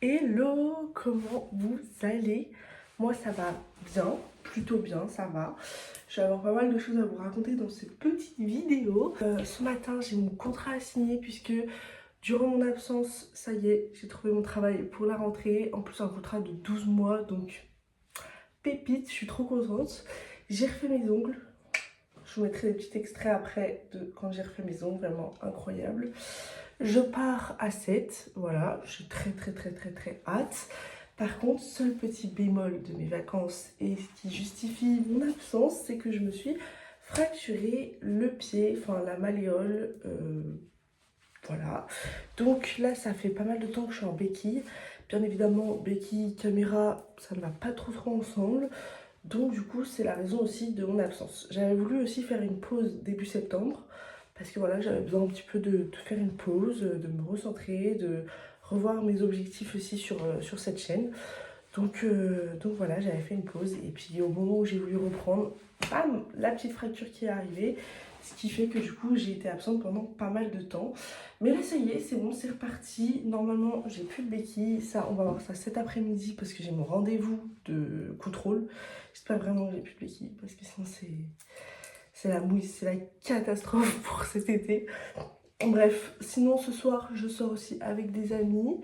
Hello, comment vous allez? Moi ça va bien, plutôt bien, ça va. Je vais avoir pas mal de choses à vous raconter dans cette petite vidéo. Ce matin j'ai mon contrat à signer puisque durant mon absence, ça y est, j'ai trouvé mon travail pour la rentrée. En plus un contrat de 12 mois, donc pépite, je suis trop contente. J'ai refait mes ongles. Je vous mettrai des petits extraits après de quand j'ai refait mes ongles, vraiment incroyable. Je pars à 7, voilà, j'ai très hâte. Par contre, seul petit bémol de mes vacances et ce qui justifie mon absence, c'est que je me suis fracturé le pied, enfin la malléole, voilà. Donc là, ça fait pas mal de temps que je suis en béquille. Bien évidemment, béquille, caméra, ça ne va pas trop ensemble. Donc du coup, c'est la raison aussi de mon absence. J'avais voulu aussi faire une pause début septembre. Parce que voilà, j'avais besoin un petit peu de faire une pause, de me recentrer, de revoir mes objectifs aussi sur cette chaîne. Donc voilà, j'avais fait une pause. Et puis au moment où j'ai voulu reprendre, bam, la petite fracture qui est arrivée. Ce qui fait que du coup, j'ai été absente pendant pas mal de temps. Mais là, ça y est, c'est bon, c'est reparti. Normalement, j'ai plus de béquilles. Ça, on va voir ça cet après-midi parce que j'ai mon rendez-vous de contrôle. J'espère vraiment que j'ai plus de béquilles parce que sinon c'est la mouille, c'est la catastrophe pour cet été. Bref, sinon ce soir, je sors aussi avec des amis.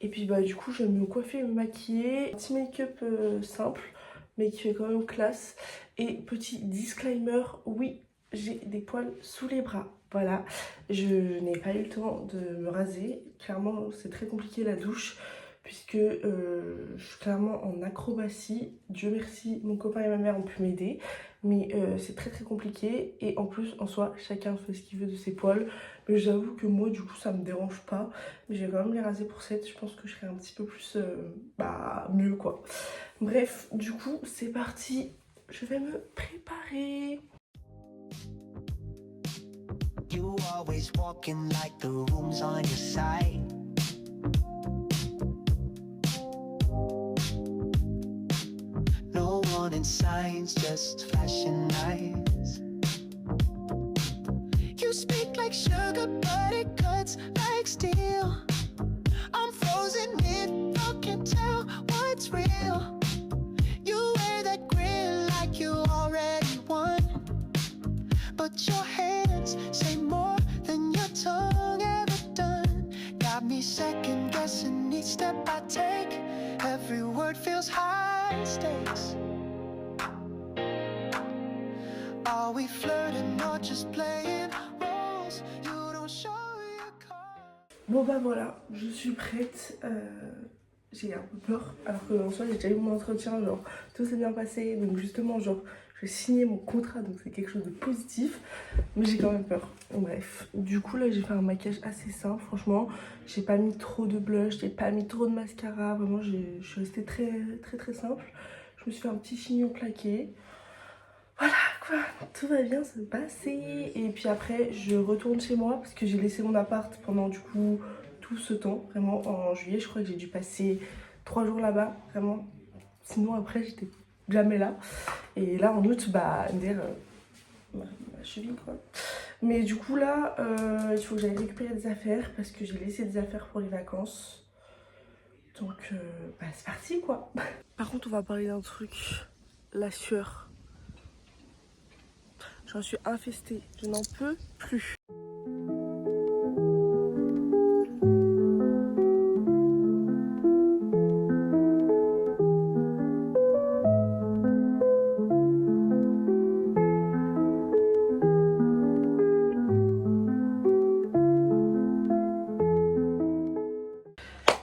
Et puis bah du coup, je vais me coiffer et me maquiller. Petit make-up simple, mais qui fait quand même classe. Et petit disclaimer, oui, j'ai des poils sous les bras. Voilà, je n'ai pas eu le temps de me raser. Clairement, c'est très compliqué la douche. Puisque je suis clairement en acrobatie. Dieu merci, mon copain et ma mère ont pu m'aider. Mais c'est très compliqué. Et en plus, en soi, chacun fait ce qu'il veut de ses poils. Mais j'avoue que moi, du coup, ça me dérange pas. Mais je vais quand même les raser pour 7. Je pense que je serai un petit peu plus, mieux quoi. Bref, du coup, c'est parti. Je vais me préparer. You always walking like the room's on your side. No warning signs, just flashing lights. You speak like sugar, but it cuts like steel. I'm frozen if I can't tell what's real. You wear that grin like you already won, but your hands say more than your tongue ever done. Got me second guessing each step I take. Every word feels high stakes. Are we flirting or just playing roles? You don't show your cards. Bon bah voilà, je suis prête. J'ai un peu peur, alors que en soi j'ai déjà eu mon entretien, genre tout s'est bien passé. Donc justement, genre je vais signer mon contrat, donc c'est quelque chose de positif. Mais j'ai quand même peur. Bref, du coup là j'ai fait un maquillage assez simple, franchement. J'ai pas mis trop de blush, j'ai pas mis trop de mascara. Vraiment, je suis restée très simple. Je me suis fait un petit chignon plaqué. Voilà quoi, tout va bien se passer. Et puis après je retourne chez moi parce que j'ai laissé mon appart pendant du coup tout ce temps. Vraiment en juillet je crois que j'ai dû passer 3 jours là-bas, vraiment. Sinon après j'étais jamais là. Et là en août bah MDR ma cheville quoi. Mais du coup là il faut que j'aille récupérer des affaires parce que j'ai laissé des affaires pour les vacances. Donc bah c'est parti quoi. Par contre on va parler d'un truc, la sueur. J'en suis infestée, je n'en peux plus.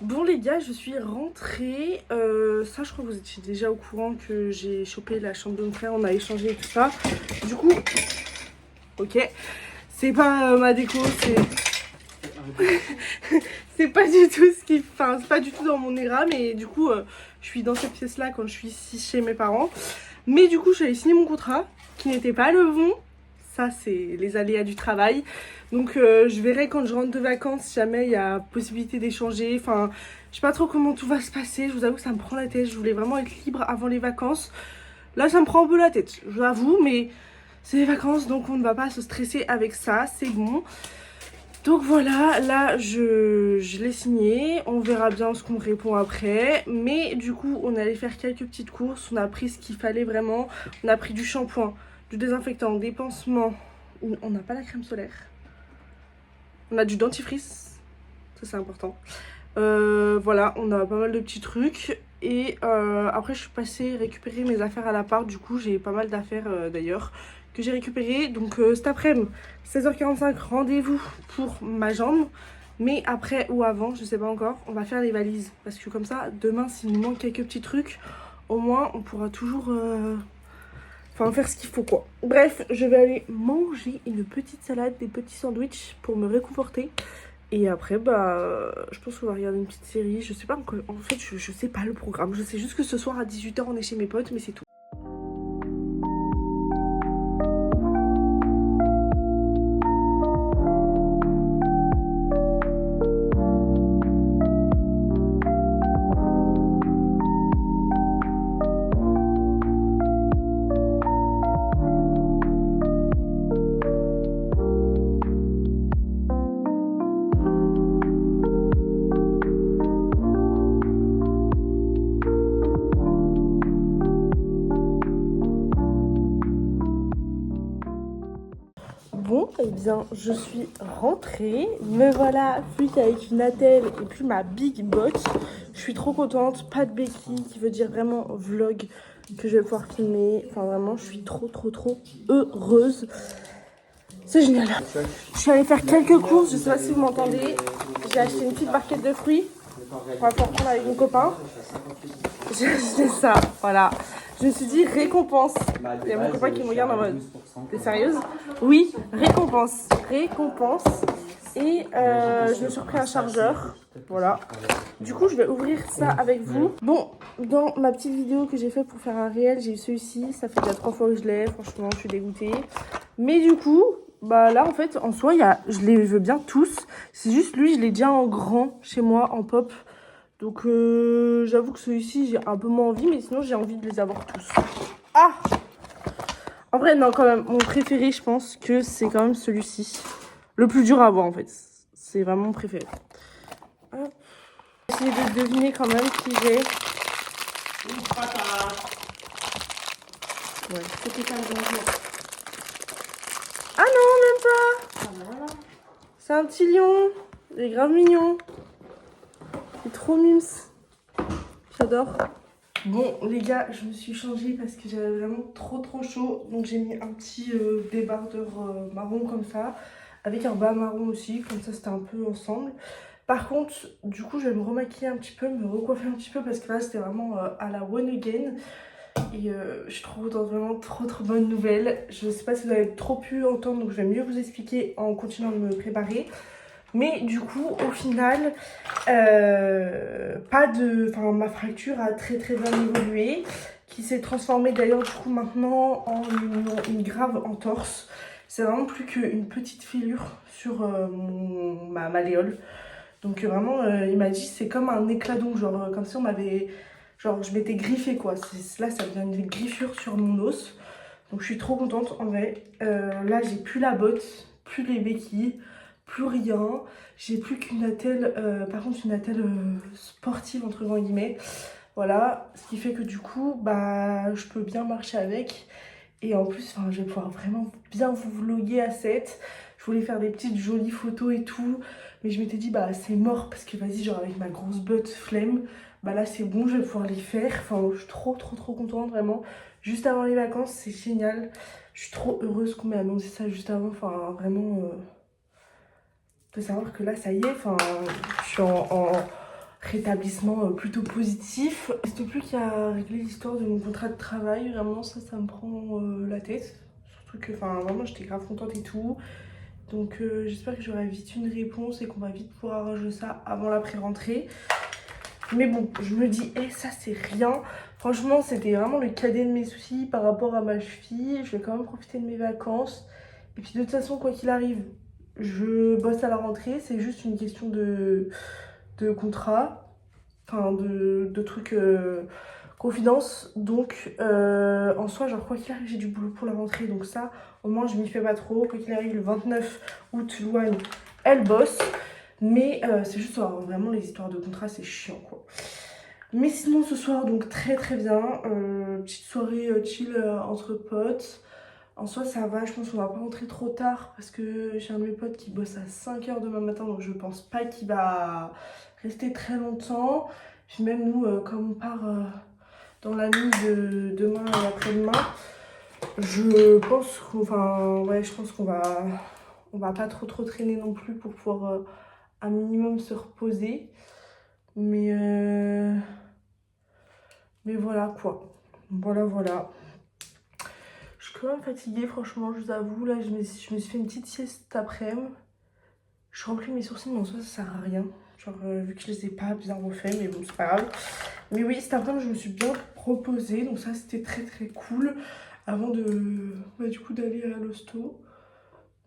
Bon les gars, je suis rentrée. Ça je crois que vous étiez déjà au courant que j'ai chopé la chambre de mon frère, on a échangé tout ça. Du coup, ok, c'est pas ma déco, c'est pas du tout ce qui... Enfin, c'est pas du tout dans mon ERA, mais du coup, je suis dans cette pièce-là quand je suis ici chez mes parents. Mais du coup, j'avais signé mon contrat, qui n'était pas le bon. Ça, c'est les aléas du travail. Donc, je verrai quand je rentre de vacances si jamais il y a possibilité d'échanger. Enfin, je sais pas trop comment tout va se passer. Je vous avoue que ça me prend la tête. Je voulais vraiment être libre avant les vacances. Là, ça me prend un peu la tête, je l'avoue, mais c'est les vacances, donc on ne va pas se stresser avec ça. C'est bon. Donc voilà, là je l'ai signé, on verra bien ce qu'on me répond après. Mais du coup on allait faire quelques petites courses, on a pris ce qu'il fallait vraiment. On a pris du shampoing, du désinfectant, des pansements. On n'a pas la crème solaire. On a du dentifrice, ça c'est important. Voilà, on a pas mal de petits trucs. Et après je suis passée récupérer mes affaires à l'appart. Du coup j'ai pas mal d'affaires d'ailleurs que j'ai récupérées. Donc cet après-midi, 16h45, rendez-vous pour ma jambe. Mais après ou avant, je sais pas encore, on va faire les valises. Parce que comme ça, demain s'il nous manque quelques petits trucs, au moins on pourra toujours faire ce qu'il faut quoi. Bref, je vais aller manger une petite salade, des petits sandwichs pour me réconforter. Et après, je pense qu'on va regarder une petite série. Je sais pas encore. En fait, je sais pas le programme. Je sais juste que ce soir à 18h, on est chez mes potes, mais c'est tout. Bon, eh bien, je suis rentrée. Me voilà, plus qu'avec une attelle et puis ma big botte. Je suis trop contente. Pas de béquille, qui veut dire vraiment vlog que je vais pouvoir filmer. Enfin, vraiment, je suis trop heureuse. C'est génial. Je suis allée faire quelques courses. Je sais pas si vous m'entendez. J'ai acheté une petite barquette de fruits. On va pouvoir prendre avec mon copain. J'ai acheté ça, voilà. Je me suis dit récompense. Il y a mon copain qui me regarde en mode t'es sérieuse? Oui, récompense. Et je me suis repris un chargeur. Voilà. Du coup, je vais ouvrir ça avec vous. Bon, dans ma petite vidéo que j'ai fait pour faire un réel, j'ai eu celui-ci. Ça fait déjà 3 fois que je l'ai. Franchement, je suis dégoûtée. Mais du coup, là, en fait, en soi, je les veux bien tous. C'est juste lui, je l'ai déjà en grand chez moi, en pop. Donc j'avoue que celui-ci j'ai un peu moins envie, mais sinon j'ai envie de les avoir tous. Ah! En vrai non, quand même, mon préféré je pense que c'est quand même celui-ci. Le plus dur à avoir en fait. C'est vraiment mon préféré. Hop. Essayez de deviner quand même qui j'ai. Ouais, c'était pas le bon. Ah non, même pas! Ah, voilà. C'est un petit lion. Il est grave mignon. C'est trop mimes. J'adore. Bon les gars, je me suis changée parce que j'avais vraiment trop chaud. Donc j'ai mis un petit débardeur marron comme ça. Avec un bas marron aussi, comme ça c'était un peu ensemble. Par contre, du coup je vais me remaquiller un petit peu, me recoiffer un petit peu. Parce que là c'était vraiment à la one again. Et je suis trop contente, vraiment trop bonne nouvelle. Je sais pas si vous avez trop pu entendre, donc je vais mieux vous expliquer en continuant de me préparer. Mais du coup, au final, ma fracture a très bien évolué, qui s'est transformée d'ailleurs du coup maintenant en une grave entorse. C'est vraiment plus qu'une petite fêlure sur ma malléole. Donc vraiment, il m'a dit c'est comme un éclat d'ongles, genre comme si on m'avait, genre je m'étais griffée quoi. Là, ça devient une griffure sur mon os. Donc je suis trop contente en vrai. Là, j'ai plus la botte, plus les béquilles. Plus rien, j'ai plus qu'une attelle, par contre une attelle sportive entre guillemets, voilà, ce qui fait que du coup je peux bien marcher avec et en plus je vais pouvoir vraiment bien vous vlogger à 7. Je voulais faire des petites jolies photos et tout, mais je m'étais dit c'est mort parce que vas-y, genre avec ma grosse botte flemme, là c'est bon, je vais pouvoir les faire. Enfin je suis trop contente vraiment, juste avant les vacances, c'est génial. Je suis trop heureuse qu'on m'ait annoncé ça juste avant, enfin vraiment faut savoir que là, ça y est, je suis en rétablissement plutôt positif. Il ne reste plus qu'à régler l'histoire de mon contrat de travail. Vraiment, ça me prend la tête. Surtout que, vraiment, j'étais grave contente et tout. Donc, j'espère que j'aurai vite une réponse et qu'on va vite pouvoir arranger ça avant la pré-rentrée. Mais bon, je me dis, ça, c'est rien. Franchement, c'était vraiment le cadet de mes soucis par rapport à ma cheville. Je vais quand même profiter de mes vacances. Et puis, de toute façon, quoi qu'il arrive, je bosse à la rentrée, c'est juste une question de contrat, de trucs confidence. Donc en soi, genre quoi qu'il arrive, j'ai du boulot pour la rentrée. Donc ça, au moins, je m'y fais pas trop. Quoi qu'il arrive, le 29 août, Louane, elle bosse. Mais c'est juste vraiment les histoires de contrat, c'est chiant quoi. Mais sinon ce soir donc très très bien, petite soirée chill entre potes. En soi ça va, je pense qu'on va pas rentrer trop tard parce que j'ai un de mes potes qui bosse à 5h demain matin donc je pense pas qu'il va rester très longtemps. Puis même nous comme on part dans la nuit de demain et après-demain, je pense qu'on ouais, je pense on va pas trop traîner non plus pour pouvoir un minimum se reposer. Mais mais voilà quoi. Voilà. Je suis quand même fatiguée, franchement, je vous avoue. Là, je me suis fait une petite sieste cet après-midi. Je remplis mes sourcils, mais en soi, ça sert à rien. Genre, vu que je les ai pas bien refaits, mais bon, c'est pas grave. Mais oui, cet après-midi, je me suis bien reposée. Donc, ça, c'était très très cool. Avant de, bah, du coup, d'aller à l'hosto.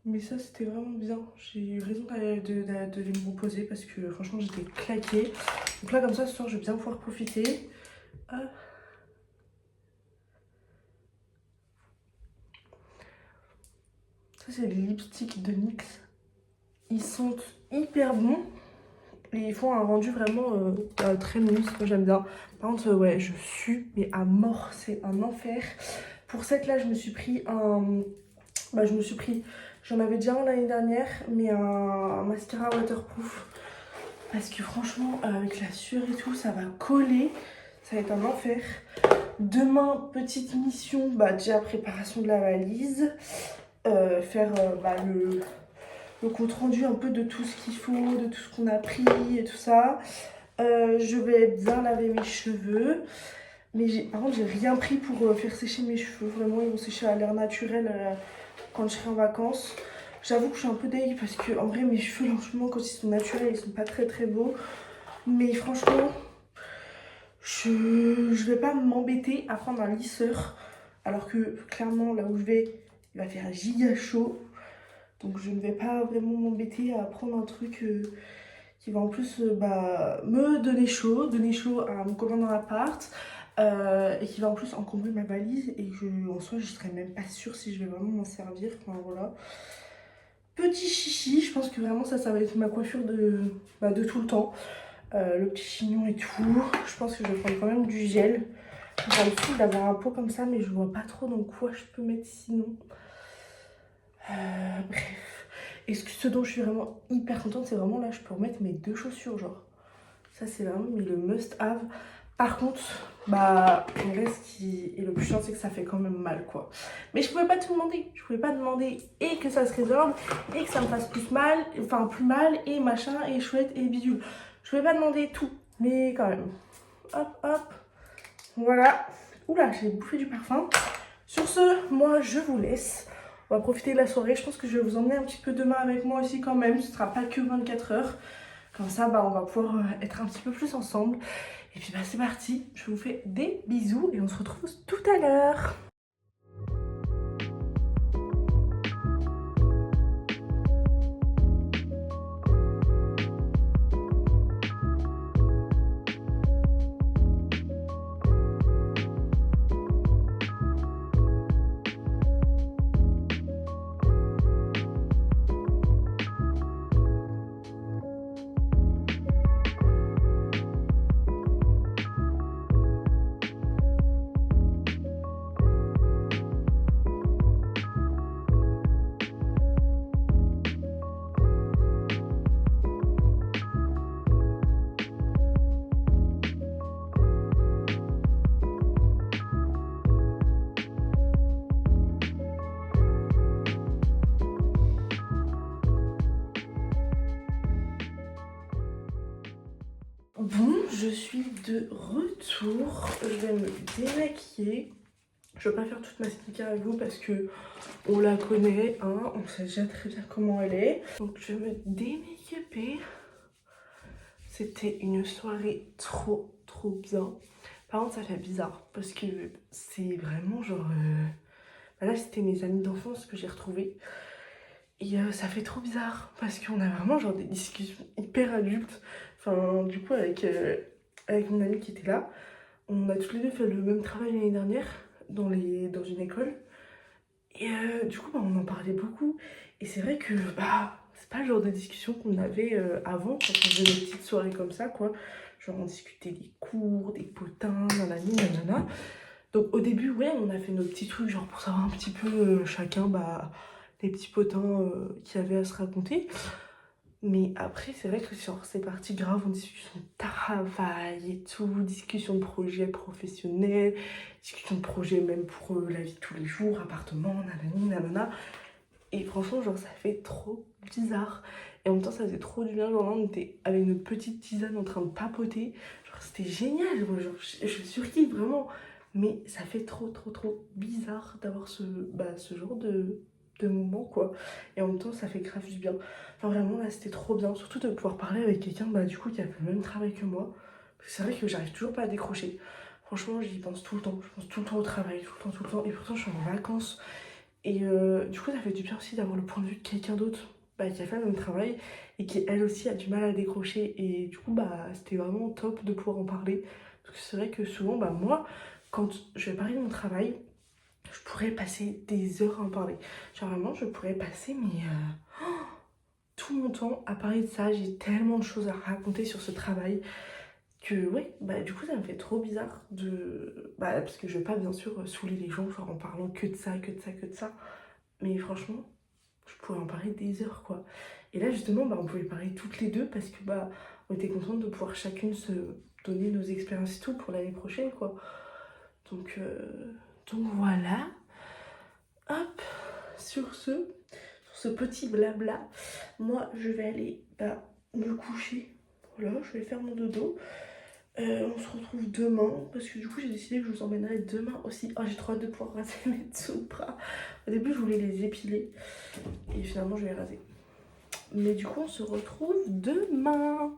Mais ça, c'était vraiment bien. J'ai eu raison d'aller me reposer parce que franchement, j'étais claquée. Donc là, comme ça, ce soir, je vais bien pouvoir profiter. Ah. Ça, c'est les lipsticks de NYX. Ils sentent hyper bons et ils font un rendu vraiment très mousse. Moi, j'aime bien. Par contre, ouais, je sue, mais à mort, c'est un enfer. Pour cette là, je me suis pris un. Bah, j'en avais déjà un l'année dernière, mais un mascara waterproof. Parce que franchement, avec la sueur et tout, ça va coller. Ça va être un enfer. Demain, petite mission, bah déjà préparation de la valise. Faire bah, le compte rendu un peu de tout ce qu'il faut, de tout ce qu'on a pris et tout ça. Je vais bien laver mes cheveux. Mais par contre, j'ai rien pris pour faire sécher mes cheveux. Vraiment, ils vont sécher à l'air naturel quand je serai en vacances. J'avoue que je suis un peu dégueu parce que en vrai, mes cheveux, franchement, quand ils sont naturels, ils sont pas très beaux. Mais franchement, je vais pas m'embêter à prendre un lisseur. Alors que clairement, là où je vais, il va faire giga chaud. Donc je ne vais pas vraiment m'embêter à prendre un truc qui va en plus bah, me donner chaud à mon copain dans l'appart. Et qui va en plus encombrer ma valise et que en soi je serais même pas sûre si je vais vraiment m'en servir. Enfin voilà. Petit chichi, je pense que vraiment ça va être ma coiffure de tout le temps. Le petit chignon et tout. Je pense que je vais prendre quand même du gel. Ça me saoule d'avoir un pot comme ça, mais je vois pas trop dans quoi je peux mettre sinon. Bref. Et ce dont je suis vraiment hyper contente, c'est vraiment là, je peux remettre mes 2 chaussures, genre. Ça, c'est vraiment mais le must-have. Par contre, bah, en vrai, ce qui est le plus chiant, c'est que ça fait quand même mal, quoi. Mais je pouvais pas tout demander. Je pouvais pas demander et que ça se résorbe, et que ça me fasse plus mal, et machin, et chouette, et bidule. Je pouvais pas demander tout, mais quand même. Hop. Voilà. Oula, j'ai bouffé du parfum. Sur ce, moi, je vous laisse. On va profiter de la soirée. Je pense que je vais vous emmener un petit peu demain avec moi aussi quand même. Ce ne sera pas que 24 heures. Comme ça, bah, on va pouvoir être un petit peu plus ensemble. Et puis, bah, c'est parti. Je vous fais des bisous et on se retrouve tout à l'heure. Bon, je suis de retour. Je vais me démaquiller. Je ne vais pas faire toute ma skincare avec vous parce que on la connaît, hein, on sait déjà très bien comment elle est. Donc je vais me démake-upper. C'était une soirée trop bien. Par contre ça fait bizarre parce que c'est vraiment genre... Bah là c'était mes amis d'enfance que j'ai retrouvés. Et ça fait trop bizarre parce qu'on a vraiment genre des discussions hyper adultes. Enfin du coup avec mon ami qui était là, on a tous les deux fait le même travail l'année dernière dans une école. Et du coup bah, on en parlait beaucoup. Et c'est vrai que bah c'est pas le genre de discussion qu'on avait avant quand on faisait nos petites soirées comme ça, quoi. Genre on discutait des cours, des potins, nanani, nanana. Donc au début, ouais, on a fait nos petits trucs, genre pour savoir un petit peu chacun, bah, les petits potins qu'il y avait à se raconter. Mais après, c'est vrai que genre, c'est parti grave en discussion de travail et tout, discussion de projet professionnel, discussion de projet même pour la vie de tous les jours, appartement, nanani, nanana. Et franchement, genre, ça fait trop bizarre. Et en même temps, ça faisait trop du bien. Genre, là, on était avec notre petite tisane en train de papoter. Genre, c'était génial. Genre, je surkiffe vraiment. Mais ça fait trop, trop, trop bizarre d'avoir ce genre de moment, quoi. Et en même temps, ça fait grave du bien. Enfin, vraiment, là, c'était trop bien. Surtout de pouvoir parler avec quelqu'un, bah, du coup, qui a fait le même travail que moi. Parce que c'est vrai que j'arrive toujours pas à décrocher. Franchement, j'y pense tout le temps. Je pense tout le temps au travail, tout le temps, tout le temps. Et pourtant, je suis en vacances. Et du coup, ça fait du bien aussi d'avoir le point de vue de quelqu'un d'autre bah, qui a fait le même travail et qui, elle aussi, a du mal à décrocher. Et du coup, bah, c'était vraiment top de pouvoir en parler. Parce que c'est vrai que souvent, bah, moi, quand je vais parler de mon travail, je pourrais passer des heures à en parler. Genre vraiment, je pourrais passer tout mon temps à parler de ça. J'ai tellement de choses à raconter sur ce travail que ouais, bah du coup ça me fait trop bizarre de... Bah parce que je veux pas bien sûr saouler les gens genre en parlant que de ça, que de ça, que de ça. Mais franchement, je pourrais en parler des heures quoi. Et là justement, bah on pouvait parler toutes les deux parce que bah on était contentes de pouvoir chacune se donner nos expériences et tout pour l'année prochaine quoi. Donc, euh, donc voilà. Hop, sur ce petit blabla, moi je vais aller bah, me coucher. Voilà, je vais faire mon dodo. On se retrouve demain parce que du coup j'ai décidé que je vous emmènerai demain aussi. Oh j'ai trop hâte de pouvoir raser mes dessous de bras. Au début je voulais les épiler et finalement je vais les raser. Mais du coup on se retrouve demain.